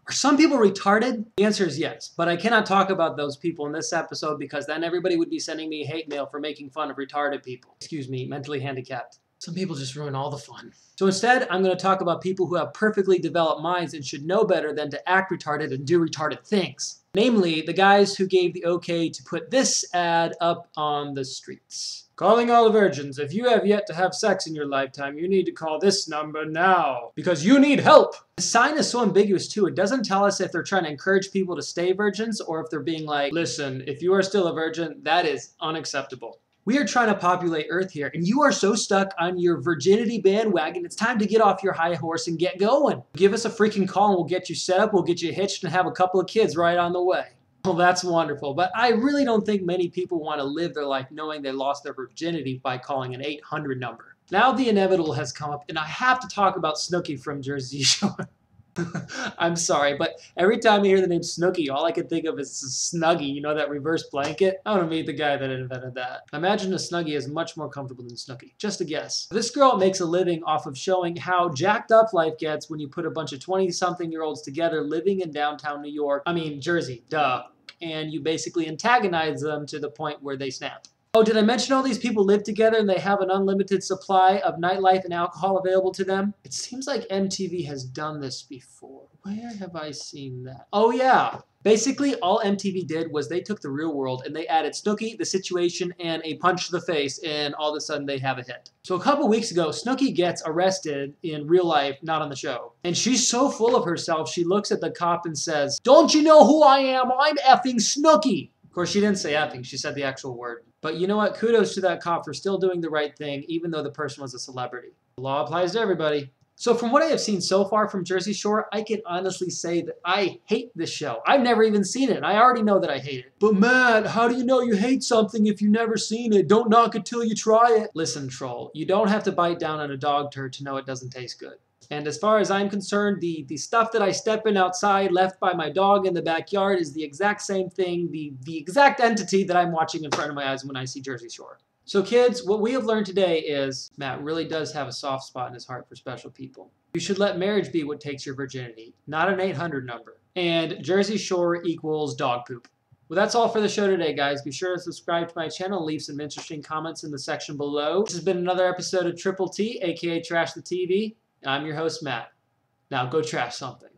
Are some people retarded? The answer is yes, but I cannot talk about those people in this episode because then everybody would be sending me hate mail for making fun of retarded people. Excuse me, mentally handicapped. Some people just ruin all the fun. So instead, I'm going to talk about people who have perfectly developed minds and should know better than to act retarded and do retarded things. Namely, the guys who gave the okay to put this ad up on the streets. Calling all virgins. If you have yet to have sex in your lifetime, you need to call this number now because you need help. The sign is so ambiguous too. It doesn't tell us if they're trying to encourage people to stay virgins or if they're being like, listen, if you are still a virgin, that is unacceptable. We are trying to populate Earth here, and you are so stuck on your virginity bandwagon, it's time to get off your high horse and get going. Give us a freaking call and we'll get you set up, we'll get you hitched, and have a couple of kids right on the way. Well, that's wonderful, but I really don't think many people want to live their life knowing they lost their virginity by calling an 800 number. Now the inevitable has come up, and I have to talk about Snookie from Jersey Shore. I'm sorry, but every time I hear the name Snookie, all I can think of is Snuggie, you know, that reverse blanket? I want to meet the guy that invented that. Imagine a Snuggie is much more comfortable than Snookie. Just a guess. This girl makes a living off of showing how jacked up life gets when you put a bunch of 20-something-year-olds together living in downtown New York. I mean, Jersey, duh. And you basically antagonize them to the point where they snap. Oh, did I mention all these people live together and they have an unlimited supply of nightlife and alcohol available to them? It seems like MTV has done this before. Where have I seen that? Oh yeah. Basically, all MTV did was they took the real world and they added Snookie, The Situation, and a punch to the face, and all of a sudden they have a hit. So a couple weeks ago, Snookie gets arrested in real life, not on the show. And she's so full of herself, she looks at the cop and says, "Don't you know who I am? I'm effing Snookie." Of course, she didn't say effing, she said the actual word. But you know what? Kudos to that cop for still doing the right thing, even though the person was a celebrity. The law applies to everybody. So from what I have seen so far from Jersey Shore, I can honestly say that I hate this show. I've never even seen it, and I already know that I hate it. But Matt, how do you know you hate something if you've never seen it? Don't knock it till you try it. Listen, troll, you don't have to bite down on a dog turd to know it doesn't taste good. And as far as I'm concerned, the stuff that I step in outside left by my dog in the backyard is the exact same thing, the exact entity that I'm watching in front of my eyes when I see Jersey Shore. So kids, what we have learned today is Matt really does have a soft spot in his heart for special people. You should let marriage be what takes your virginity, not an 800 number. And Jersey Shore equals dog poop. Well, that's all for the show today, guys. Be sure to subscribe to my channel and leave some interesting comments in the section below. This has been another episode of Triple T, aka Trash the TV. I'm your host, Matt. Now go trash something.